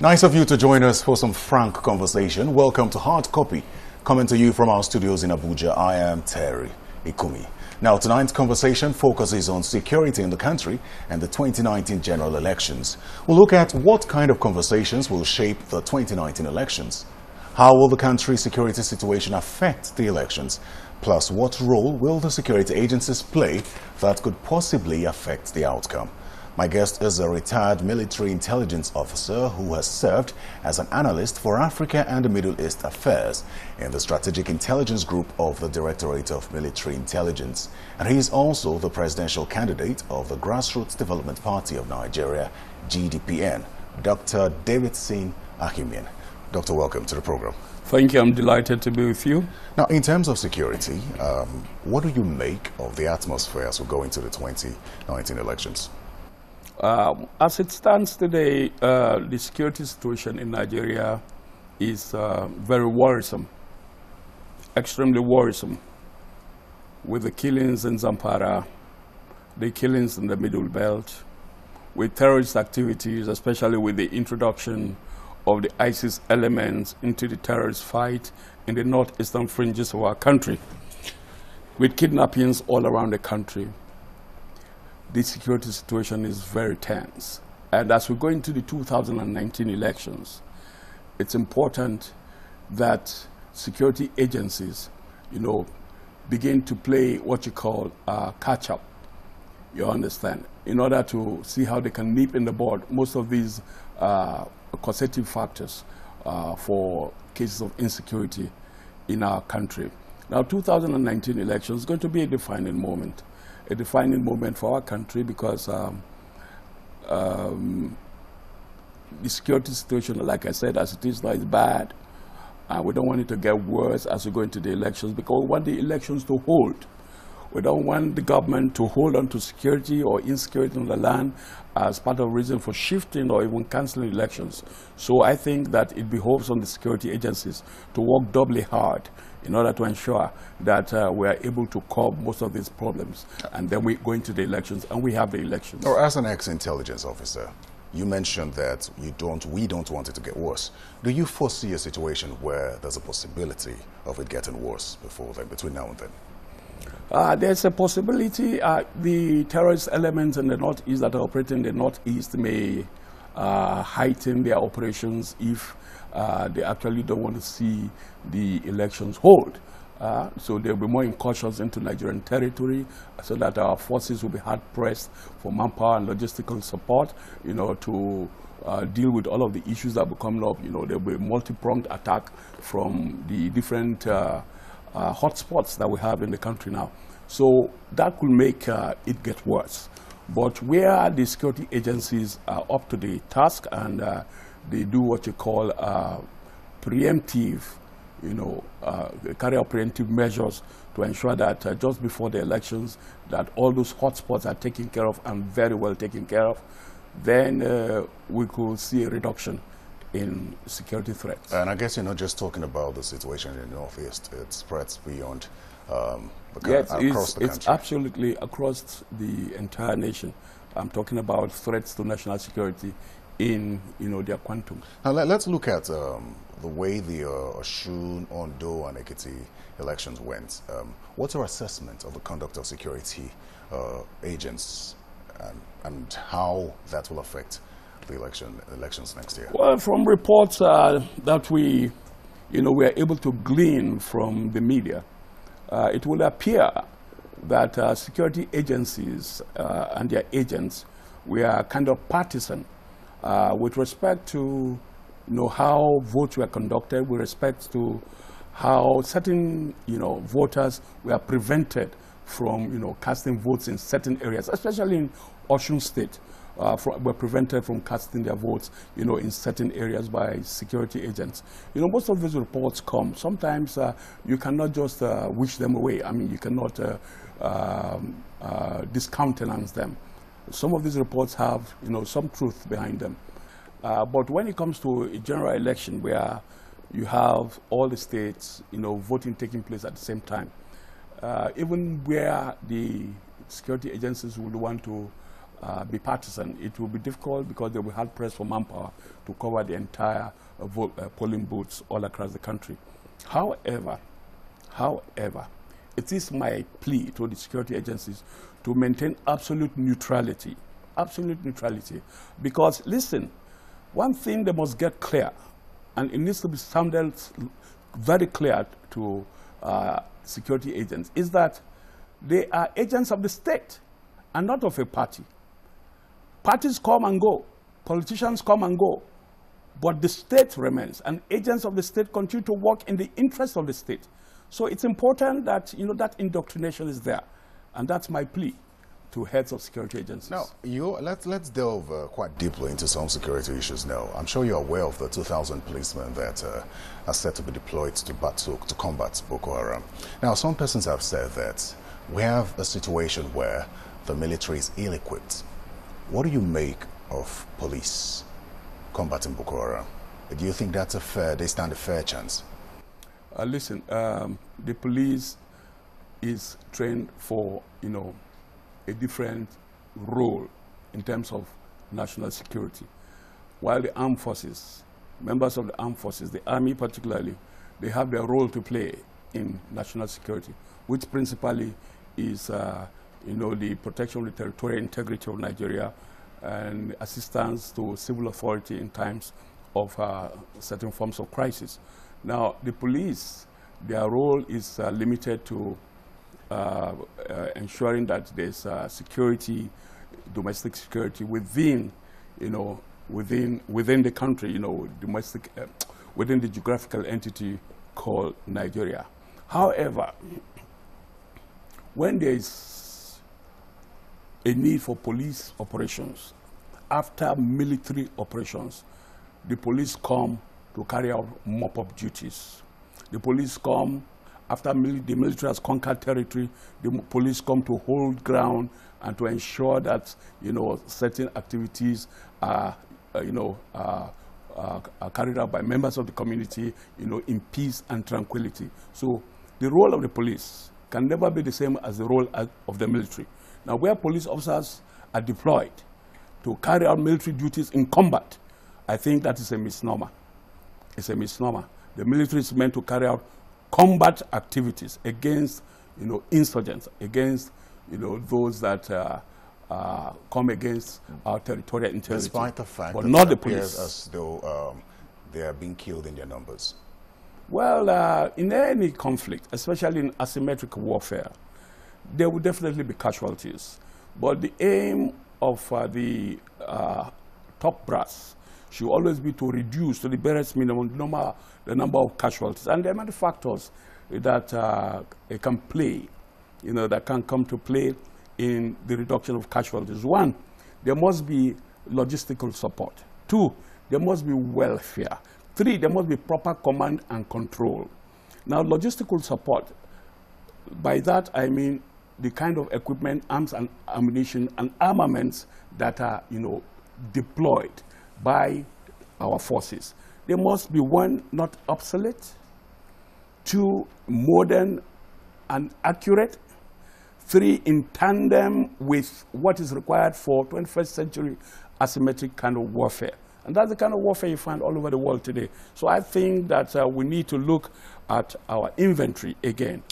Nice of you to join us for some frank conversation. Welcome to Hard Copy. Coming to you from our studios in Abuja, I am Terry Ikumi. Now, tonight's conversation focuses on security in the country and the 2019 general elections. We'll look at what kind of conversations will shape the 2019 elections. How will the country's security situation affect the elections? Plus, what role will the security agencies play that could possibly affect the outcome? My guest is a retired military intelligence officer who has served as an analyst for Africa and Middle East affairs in the Strategic Intelligence Group of the Directorate of Military Intelligence. And he is also the presidential candidate of the Grassroots Development Party of Nigeria, GDPN, Dr. Davidson Akhimien. Doctor, welcome to the program. Thank you. I'm delighted to be with you. Now, in terms of security, what do you make of the atmosphere as we go into the 2019 elections? As it stands today, the security situation in Nigeria is very worrisome, extremely worrisome, with the killings in Zamfara, the killings in the Middle Belt, with terrorist activities, especially with the introduction of the ISIS elements into the terrorist fight in the northeastern fringes of our country, with kidnappings all around the country. The security situation is very tense. And as we go into the 2019 elections, it's important that security agencies, begin to play what you call catch-up, you understand, in order to see how they can nip in the bud most of these causative factors for cases of insecurity in our country. Now, 2019 elections is going to be a defining moment for our country because the security situation, like I said, as it is now, is bad. We don't want it to get worse as we go into the elections because we want the elections to hold. We don't want the government to hold on to security or insecurity in the land as part of reason for shifting or even cancelling elections. So I think that it behoves on the security agencies to work doubly hard in order to ensure that we are able to curb most of these problems. And then we go into the elections, and we have the elections. Or as an ex-intelligence officer, you mentioned that we don't want it to get worse. Do you foresee a situation where there's a possibility of it getting worse between now and then? There's a possibility the terrorist elements in the northeast that are operating in the northeast may heighten their operations if they actually don't want to see the elections hold. So there will be more incursions into Nigerian territory so that our forces will be hard-pressed for manpower and logistical support, to deal with all of the issues that will come up. There will be a multi-pronged attack from the different hotspots that we have in the country now. So that could make it get worse. But where the security agencies are up to the task and they do what you call preemptive, carry out preemptive measures to ensure that just before the elections that all those hotspots are taken care of and very well taken care of, then we could see a reduction in security threats. And I guess you're not just talking about the situation in the Northeast, it spreads beyond yes, across the country. It's absolutely across the entire nation. I'm talking about threats to national security in their quantum. Now let's look at the way the Osun, Ondo, and Ekiti elections went. What's your assessment of the conduct of security agents and how that will affect the elections next year? Well, from reports that we are able to glean from the media, it will appear that security agencies and their agents were kind of partisan with respect to how votes were conducted, with respect to how certain voters were prevented from casting votes in certain areas, especially in Osun State. Were prevented from casting their votes, in certain areas by security agents. Most of these reports come. Sometimes you cannot just wish them away. I mean, you cannot discountenance them. Some of these reports have, some truth behind them. But when it comes to a general election where you have all the states, voting taking place at the same time, even where the security agencies would want to be partisan. It will be difficult because they will have press for manpower to cover the entire polling booths all across the country. However, it is my plea to the security agencies to maintain absolute neutrality, because listen, one thing they must get clear, and it needs to be sounded very clear to security agents, is that they are agents of the state and not of a party. Parties come and go, politicians come and go, but the state remains, and agents of the state continue to work in the interest of the state. So it's important that, you know, that indoctrination is there, and that's my plea to heads of security agencies. Now, let's delve quite deeply into some security issues now. I'm sure you're aware of the 2,000 policemen that are set to be deployed to combat Boko Haram. Now, some persons have said that we have a situation where the military is ill-equipped. What do you make of police combating Boko Haram? Do you think that's they stand a fair chance? Listen, the police is trained for, you know, a different role in terms of national security. While the armed forces, members of the armed forces, the army particularly, they have their role to play in national security, which principally is, you know, the protection of the territorial integrity of Nigeria and assistance to civil authority in times of certain forms of crisis. Now, the police, their role is limited to ensuring that there's security, domestic security within, you know, within the country, you know, domestic, within the geographical entity called Nigeria. However, when there is a need for police operations, after military operations, the police come to carry out mop-up duties. The police come after the military has conquered territory. The police come to hold ground and to ensure that, you know, certain activities are, you know, are carried out by members of the community, you know, in peace and tranquility. So the role of the police can never be the same as the role of the military. Now, where police officers are deployed to carry out military duties in combat, I think that is a misnomer. It's a misnomer. The military is meant to carry out combat activities against, you know, insurgents, against, you know, those that come against our territorial integrity. Despite the fact but that not it the appears police. as though they are being killed in their numbers. Well, in any conflict, especially in asymmetric warfare, there will definitely be casualties. But the aim of the top brass should always be to reduce to the barest minimum the number of casualties. And there are many factors that can play, you know, that can come to play in the reduction of casualties. One, there must be logistical support. Two, there must be welfare. Three, there must be proper command and control. Now, logistical support, by that I mean the kind of equipment, arms and ammunition and armaments that are, you know, deployed by our forces. They must be, one, not obsolete, two, modern and accurate, three, in tandem with what is required for 21st century asymmetric kind of warfare. And that's the kind of warfare you find all over the world today. So I think that we need to look at our inventory again